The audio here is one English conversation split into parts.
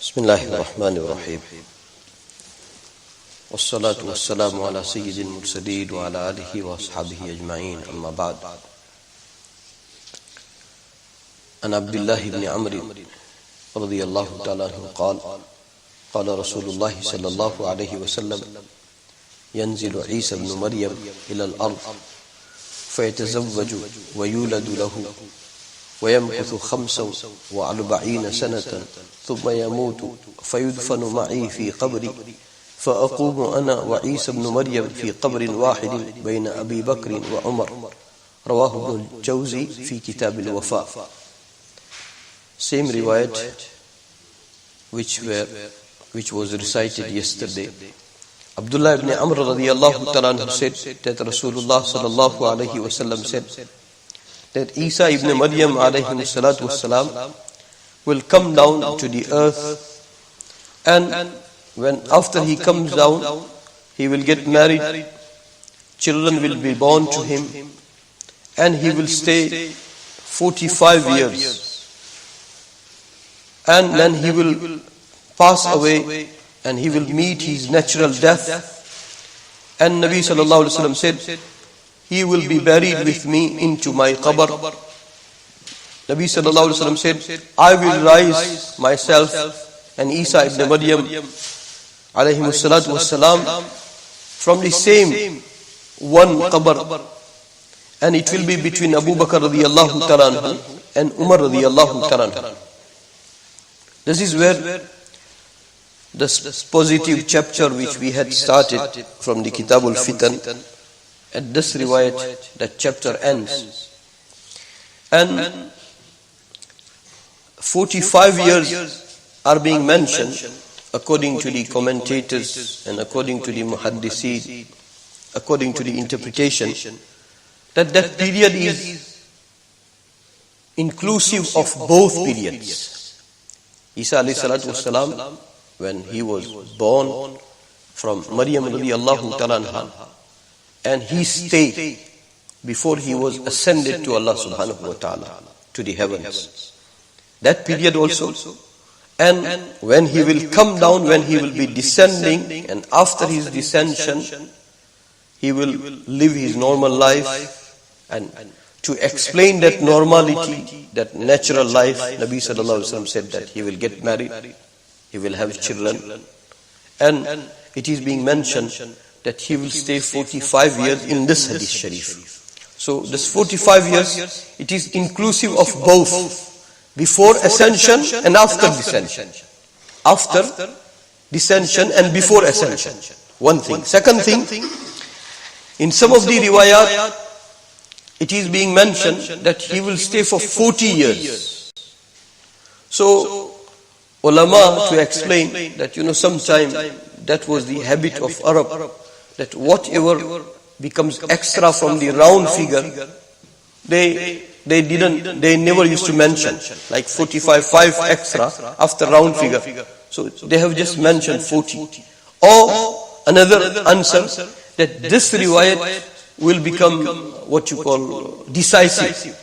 بسم الله الرحمن الرحيم والصلاة والسلام على سيد المرسلين وعلى آله وأصحابه أجمعين أما بعد عن عبد الله بن عمرو رضي الله تعالى عنه قال قال رسول الله صلى الله عليه وسلم ينزل عيسى بن مريم إلى الأرض فيتزوج ويولد له ويمكث 45 سنة ثم يموت فيدفن معي في قبري فأقوم أنا وعيسى بن مريم في قبر واحد بين أبي بكر وعمر رواه ابن الجوزي في كتاب-ul-Fitan. Same riwayat which was recited yesterday. Abdullah ibn Amr radiyallahu ta'ala said that Rasulullah sallallahu alayhi wa sallam said that Isa ibn Maryam alayhi salatu wassalam will come down to the earth, and when after he comes down, he will get married, children will be born to him, and he will stay 45 years. And then he will pass away and he will meet his natural death. And Nabi sallallahu alaihi wasallam said, he will be buried with me into my qabr. Nabi sallallahu alaihi wasallam said, I will rise myself and Isa ibn Maryam alayhi salatu wassalam from the same one qabr, and it will be between Abu Bakr radiyallahu ta'ala and Umar radiyallahu ta'ala. This is where this positive chapter which we had started from the Kitab-ul-Fitan, at this riwayat, that chapter ends. And 45 years are being mentioned according to the commentators and according to the muhaddiseen, according to the interpretation, that period is inclusive of both periods. Esa Alaihi-salaam, when he was born from Maryam radiyallahu ta'ala anha, and he stayed before he was ascended to Allah subhanahu wa ta'ala, to the heavens. That period also. And when he will come down, when he will be descending, and after his descension, he will live his normal life. And to explain that normality, that natural life, Nabi sallallahu alaihi wasallam said that he will get married, he will have children. And it is being mentioned that he will stay 45 years in this hadith shareef. So this 45 years, it is inclusive of both, before ascension and after descension. After descension and before ascension. One thing. Second thing, in some of the riwayat, it is being mentioned that he will stay for 40 years. So, ulama to explain that, sometime that was the habit of Arab, that whatever becomes extra from the round figure, they never used to mention, like 45, 5 extra after round figure. So they have just mentioned 40. Or another answer, that this riwayat will become what you call decisive,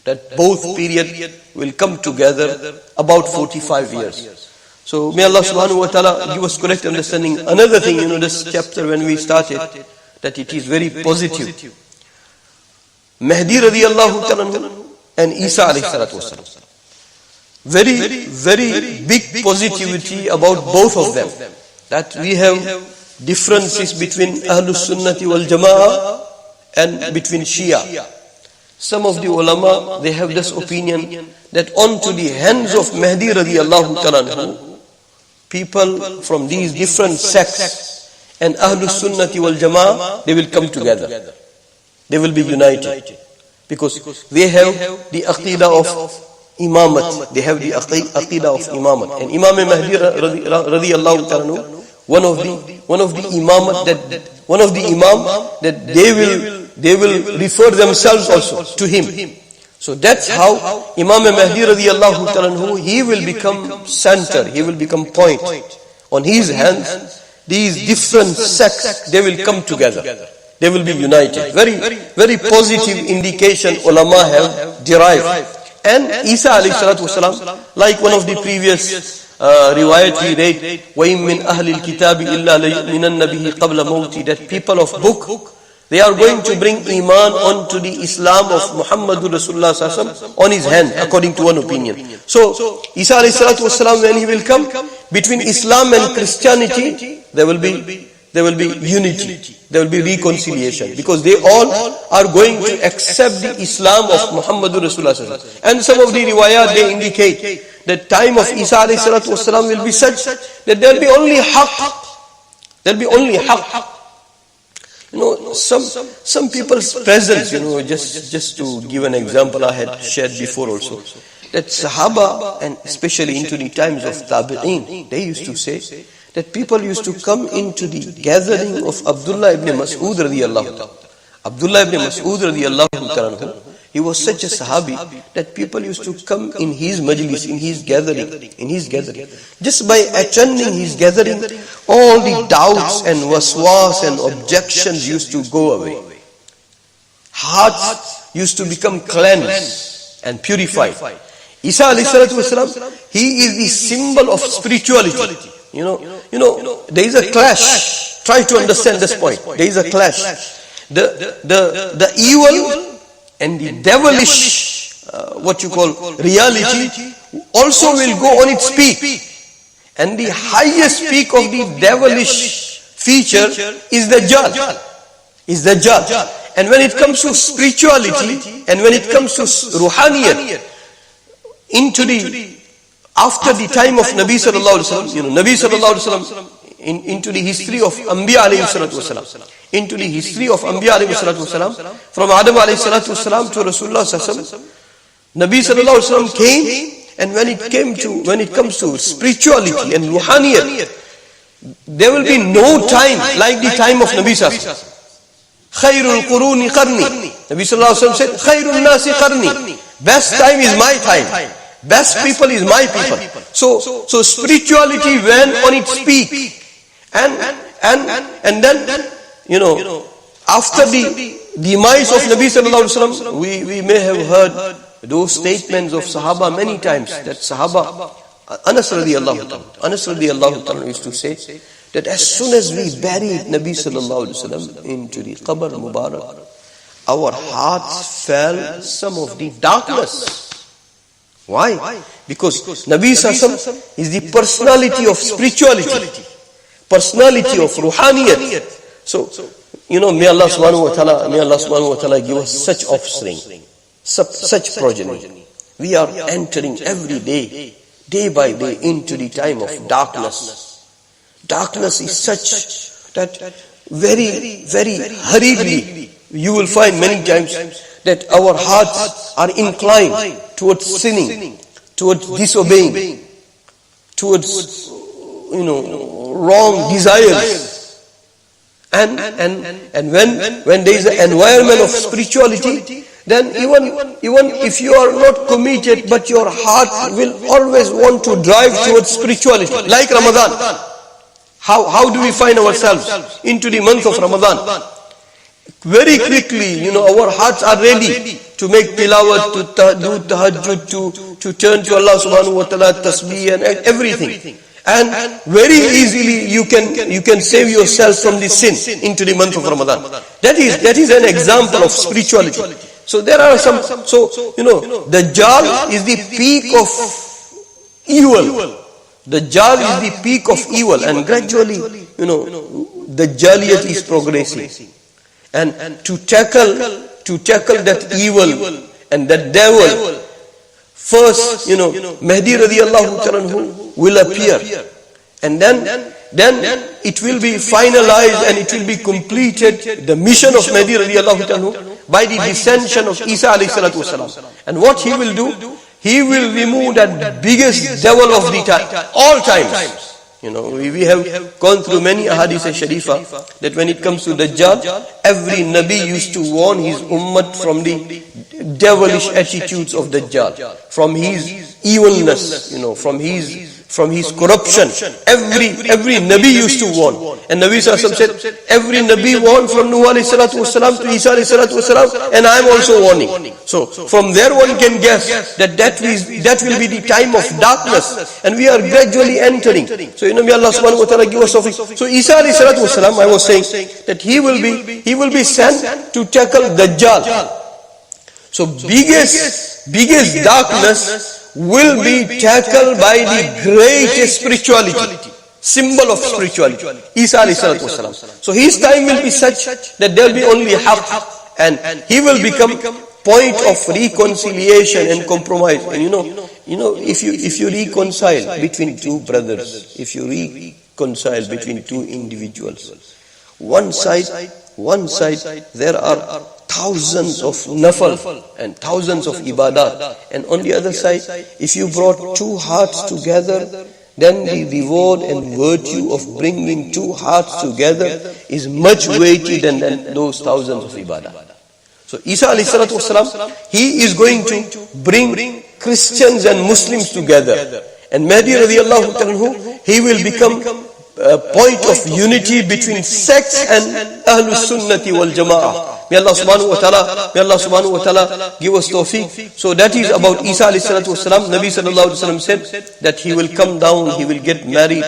that both period will come together about 45 years. So may Allah subhanahu wa ta'ala give us correct understanding. Another thing, this chapter when we started, that it is very positive. Mahdi radiyallahu ta'ala and Isa alayhi-salaam. Very, very big positivity about both of them. That we have differences between Ahlus Sunnati wal Jama'ah and between Shia. Some of the ulama, they have this opinion that onto the hands of Mahdi radiyallahu ta'ala, people from these different sects and Ahlus Sunnati wal Jama'ah, they will come together. They will be united. Because they have the aqidah of imamat. They have the aqidah of imamat. And Imam Mahdi radiyallahu ta'ala, one of the imam that they will refer themselves also to him. So that's how Imam Mahdi radiyallahu ta'ala, he will become center, he will become point. On his hands, these different sects, they will come together. They will be united. Very, very positive indication ulama have derived. And Isa alayhi salatu wasalam, like one of the previous riwayat we read, وَإِن مِّنْ أَهْلِ الْكِتَابِ إِلَّا لَيُؤْمِنَنَّ بِهِ قَبْلَ مَوْتِهِ, that people of book, they are going to bring Iman onto the Islam of Muhammadur Rasulullah Sallallahu Alaihi Wasallam on his hand, according to one opinion. So, Isa Alaihi-salaam, when he will come, between Islam and Christianity, there will be unity, there will be reconciliation, because they all are going to accept the Islam of Muhammadur Rasulullah Sallallahu Alaihi Wasallam. And some of the riwayat, they indicate that time of Isa Alaihi-salaam will be such that there will be only haqq. There will be only haqq. Some people's presence, just to give an example, I had shared before also, that Sahaba, and especially into the times of Tabi'een, they used to say that people used to come into the gathering of Abdullah ibn Mas'ud radiyallahu ta'ala. Abdullah ibn Mas'ud radiyallahu ta'ala, he was such a Sahabi that people used to come in his majlis, in his gathering. Just by attending his gathering, all the doubts and waswas and objections used to go away. Hearts used to become cleansed and purified. Isa Alaihi-salaam, he is the symbol of spirituality. There is a clash. Try to understand this point. There is a clash. The evil and the devilish, reality also will go on its peak. And the highest peak of the devilish feature is the Dajjal. And when it comes to spirituality, and when it comes to ruhaniyat, after the time of Nabi Sallallahu Alaihi Wasallam, Nabi Sallallahu Alaihi Wasallam, into the history of Anbiya alayhi salatu wasalam, into the history of Anbiya alayhi salatu wasalam, from Adam alayhi salatu wasalam to Rasulullah sallallahu alaihi wasallam, Nabi sallallahu alaihi wasallam came, and when it comes to spirituality and ruhaniyat, there will be no time like the time of Nabi sallallahu alaihi wasallam. Khairul quruni qarni. Nabi sallallahu alaihi wasallam said, Khairul nasi qarni. Best time is my time. Best people is my people. So spirituality went on its peak. And then, after the demise of Nabi Sallallahu Alaihi Wasallam, we may have heard those statements of Sahaba many times, that Sahaba, Anas radiyallahu ta'ala used to say, that as soon as we buried Nabi Sallallahu Alaihi Wasallam into the Qabr Mubarak, our hearts felt some of the darkness. Why? Because Nabi Sallallahu Alaihi Wasallam is the personality of spirituality, personality of ruhaniyat. So, may Allah subhanahu wa ta'ala give us such offspring, such progeny. We are entering every day by day, into the time of darkness. Darkness is such that very, very hurriedly, you will find many times that our hearts are inclined towards sinning, towards disobeying, towards, wrong desires. And when there is an environment of spirituality, then even if you are not committed, but your heart will always want to drive towards spirituality. Like Ramadan. How do we find ourselves into the month of Ramadan? Very quickly, our hearts are ready to make tilawat, to do tahajjud, to turn to Allah subhanahu wa ta'ala, tasbih and everything. And very easily you can save yourself from the sin into the month of Ramadan. That is an example of spirituality. So there are some, Dajjal is the peak of evil. Dajjal is the peak of evil, and gradually, Dajjaliyat is progressing. And to tackle that evil and that devil, first, Mahdi radiyallahu ta'ala will appear, and then it will be finalized and it will be completed, the mission of Mahdi radiyallahu ta'ala, by the descension of Esa Alaihi-salaam. And what he will do? He will remove that biggest devil of the time, all times. We have gone through many ahadith sharifa that when it comes to Dajjal, every Nabi used to warn his ummah from the devilish attitudes of Dajjal, from his evilness, from his from his corruption. Every Nabi used to warn. And Nabi Sallallahu Alaihi Wasallam said, every Nabi warned from Nuh Alayhi Salatu Wasalam to Isa Alayhi Salatu Wasalam, and I am also warning. So from there one can guess that will be the time of darkness, and we are gradually entering. So may Allah subhanahu wa ta'ala give us tawfiq. So Isa Alayhi Salatu Wasalam, I was saying that he will be sent to tackle Dajjal. So biggest darkness will be tackled by the greatest spirituality, symbol of spirituality, Isa Alayhi Salatu Wasalam. So his time will be such that there will be only haqq, and he will become point of reconciliation and compromise. And if you reconcile between two brothers, if you reconcile between two individuals, one side there are thousands of nafal and thousands of ibadat, and on the other side, if you brought two hearts together, then the reward and virtue of bringing two hearts together is much weighty than those thousands of ibadat. So Isa Alayhi Salatu Wasalam, he is going to bring Christians and Muslims together, and Mahdi radiallahu anhu, he will become a point of unity between sects and Ahlus Sunnati wal Jama'ah. May Allah subhanahu wa ta'ala give us tawfiq. So that is about Isa Alayhi Salatu Wasalam. Nabi sallallahu alayhi wa sallam said that he will come down, he will get married,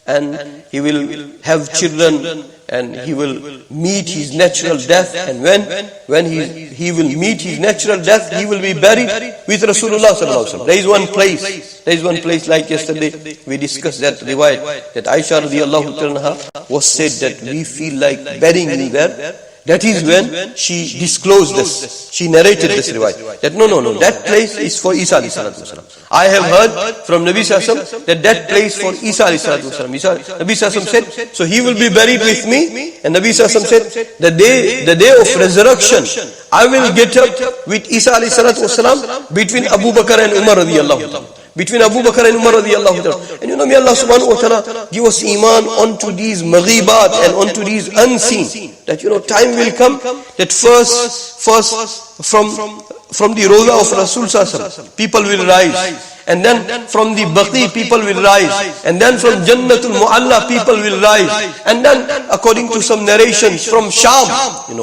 and he will have children, and he will meet his natural death. And when he will meet his natural death, he will be buried with Rasulullah sallallahu alaihi wasallam. There is one place like yesterday we discussed that riwayat that Aisha radiallahu anha was said that we feel like burying you there. That is when she disclosed this. She narrated this riwayat. That no, that place is for Isa alayhi salatu wasalam. I have heard from Nabi sallallahu alaihi wasallam that place for Isa alayhi salatu wasalam. Nabi sallallahu alaihi wasallam said, so he will be buried with me. And Nabi sallallahu alaihi wasallam said, the day of resurrection, I will get up with Isa alayhi salatu wasalam between Abu Bakr and Umar radiyallahu ta'ala. Between Abu Bakr and Umar radiyallahu ta'ala. And may Allah subhanahu wa ta'ala give us iman onto these maghibat and onto these unseen. That time will come that first from the Roza of Rasul sallallahu people will rise. And then from the Baqi people will rise. And then from Jannatul Mu'alla people will rise. And then according to some narrations from Sham,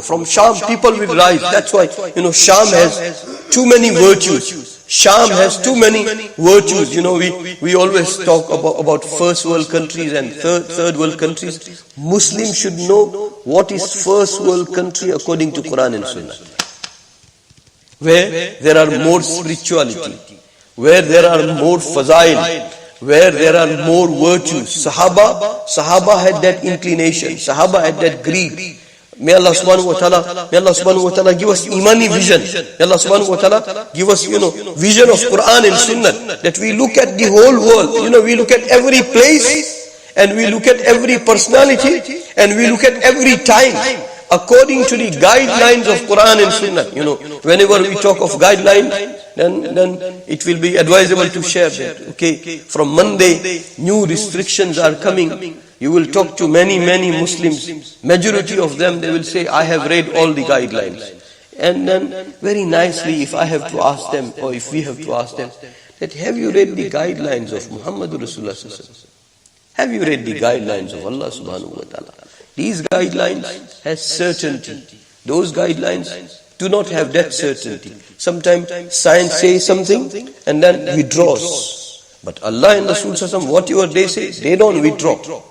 from Sham people will rise. That's why, Sham has too many virtues. Sham has too many virtues. We always talk about first world countries and third world countries. Muslims should know what is first world country according to Quran and Sunnah. Where there are more spirituality, where there are more fazail, where there are more virtues. Sahaba had that inclination. Sahaba had that greed. May Allah subhanahu wa ta'ala give us imani vision. May Allah subhanahu wa ta'ala give us, vision of Quran and Sunnah. That we look at the whole world. We look at every place, and we look at every personality, and we look at every time according to the guidelines of Quran and Sunnah. Whenever we talk of guidelines, then it will be advisable to share that. Okay, from Monday, new restrictions are coming. You will talk to many Muslims. Majority of them, they will say, I have read all the guidelines. And then very nicely, if I have to ask them, or if we have to ask them, that have you read the guidelines of Muhammadur Rasulullah sallallahu alaihi wasallam? Have you read the guidelines of Allah subhanahu wa ta'ala? These guidelines has certainty. Those guidelines do not have that certainty. Sometimes science says something and then withdraws. But Allah and Rasul sallallahu alaihi wasallam, whatever they say, they don't withdraw.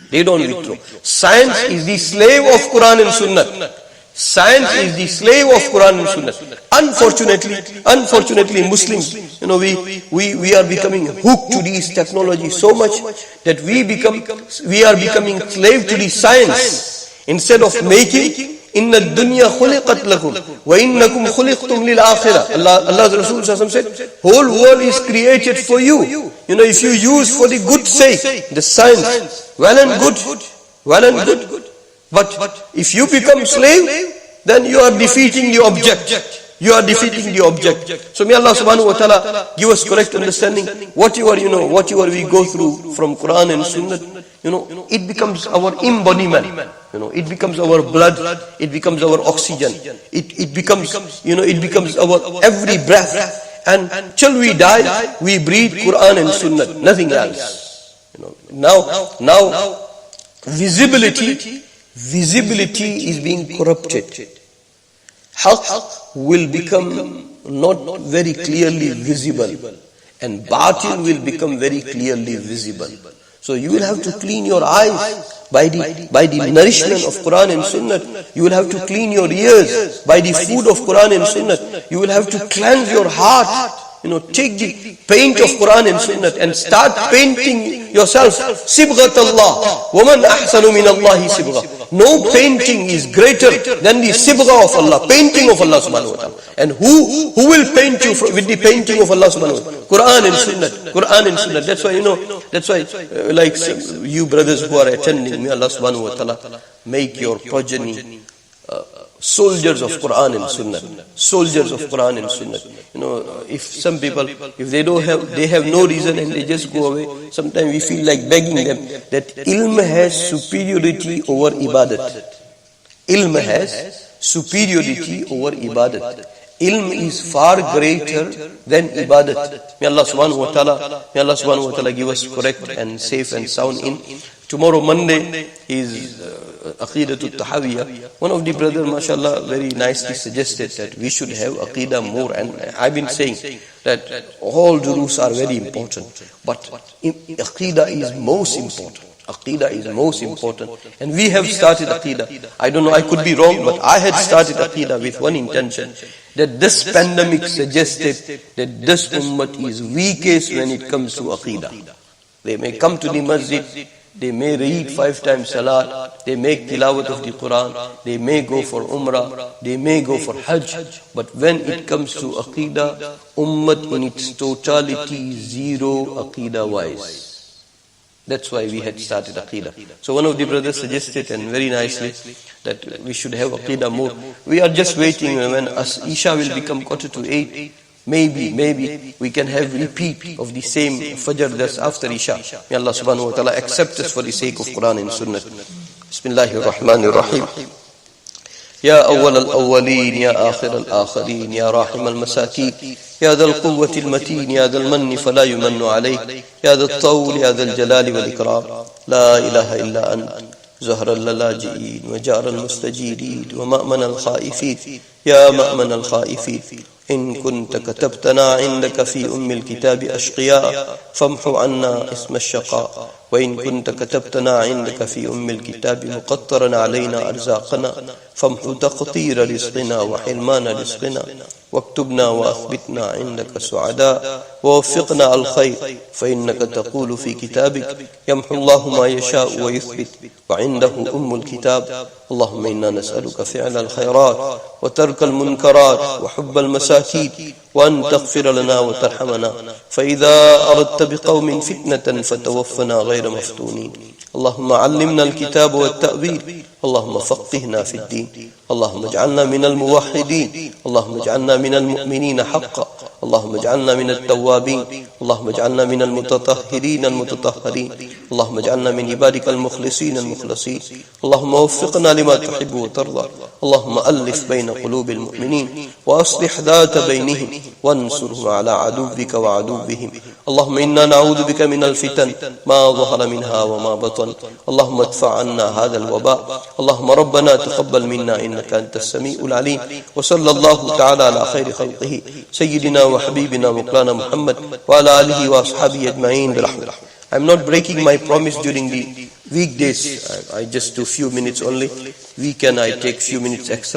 They don't withdraw. Science is the slave of Quran and Sunnah. Science is the slave of Quran and Sunnah. Unfortunately, Muslims, we are becoming hooked to these technologies so much that we are becoming slave to the science instead of making. Inna dunya khuliqat lakum wa innakum khuliqtum lil akhirah. Allah's Rasul said, whole world is created for you. If you use for the good sake, the science, well and good. But if you become slave, then you are defeating the object. So may Allah subhanahu wa ta'ala give us correct understanding. Whatever we go through from Quran and Sunnah, it becomes our embodiment. It becomes our blood. It becomes our oxygen. It becomes our every breath. and till we die, we breathe Quran and Sunnah, nothing else. Now, visibility is being corrupted. Haqq will become not very clearly visible, and batil will become very clearly visible. So you will have to clean your eyes by the nourishment of Quran and Sunnah. You will have to clean your ears by the food of Quran and Sunnah. You will have to cleanse your heart. Take the paint of Quran and Sunnah and start painting yourself. Sibghat Allah. Waman ahsanu min Allahi sibgha. No painting is greater than the sibgha of Allah, painting of Allah subhanahu wa ta'ala. And who will paint you with the painting of Allah subhanahu wa ta'ala? Quran and Sunnah. Quran and Sunnah. That's why, like you brothers who are attending, may Allah subhanahu wa ta'ala make your progeny soldiers of Quran and Sunnah. Soldiers of Quran and Sunnah. If some people, if they have no reason and they just go away, sometimes we feel like begging them that ilm has superiority over ibadat. Ilm has superiority over ibadat. Ilm is far greater than ibadat. May Allah subhanahu wa ta'ala give us correct and safe and sound in. Tomorrow Monday is Aqidatul Tahawiyah. One of the brothers, mashallah, very nicely suggested that we should have Aqidah more. And I've been saying that all durus are very important, but Aqidah is most important. Aqidah is most important. And we have started Aqidah. I don't know, I could be wrong, but I had started Aqidah with one intention, that this pandemic suggested that this ummah is weakest when it comes to Aqidah. They may come to the masjid, they may read 5 times salat, they make tilawat of the Quran, they may go for umrah, they may go for hajj, but when it comes to Aqidah, ummah in its totality, zero Aqidah wise. That's why we had started Aqidah. So one of the brothers suggested, and very nicely, that we should have Aqidah more. We are just waiting when Isha will become 7:45. Maybe we can have repeat of the same Fajr that's after Isha. May Allah subhanahu wa ta'ala accept us for the sake of Quran and Sunnah. Bismillahir Rahmanir Rahim. Ya awwal al-awwalin, ya akhir al-akhirin, ya rahim al-masakin, ya dhal quwwati al-matin, ya dhal manni fala yumannu alayk, ya dhal tawl, ya dhal jalali wal ikram. La ilaha illa ant. زهر الللاجئين وجار المستجيرين ومأمن الخائفين يا مأمن الخائفين إن كنت كتبتنا عندك في الكتاب أشقياء فامحو عنا اسم الشقاء وإن كنت كتبتنا عندك في الكتاب مقطرا علينا أرزاقنا فامحو تقطير رزقنا وحرمان رزقنا واكتبنا وأثبتنا عندك سعداء ووفقنا الخير فإنك تقول في كتابك يمحو الله ما يشاء ويثبت وعنده الكتاب. اللهم إنا نسألك فعل الخيرات وترك المنكرات وحب المساكين وأن تغفر لنا وترحمنا فإذا أردت بقوم فتنة فتوفنا غير مفتونين. اللهم علمنا الكتاب والتأويل. اللهم فقهنا في الدين. اللهم اجعلنا من الموحدين. اللهم اجعلنا من المؤمنين حقا. اللهم اجعلنا من التوابين. اللهم اجعلنا من المتطهرين المتطهرين. اللهم اجعلنا من عبادك المخلصين المخلصين. اللهم وفقنا لما تحب وترضى. اللهم ألف بين قلوب المؤمنين وأصلح ذات بينهم وانصرهم على عدوك وعدوهم. اللهم إنا نعوذ بك من الفتن ما ظهر منها وما بطن. اللهم ادفع عنا هذا الوباء. اللهم ربنا تقبل منا إنك أنت السميع العليم. وصلى الله تعالى على خير خلقه سيدنا وحبيبنا مولانا محمد وعلى آله وأصحابه أجمعين برحمته. I'm not breaking my promise during the weekdays. I just do few minutes only. Weekend I take few minutes extra.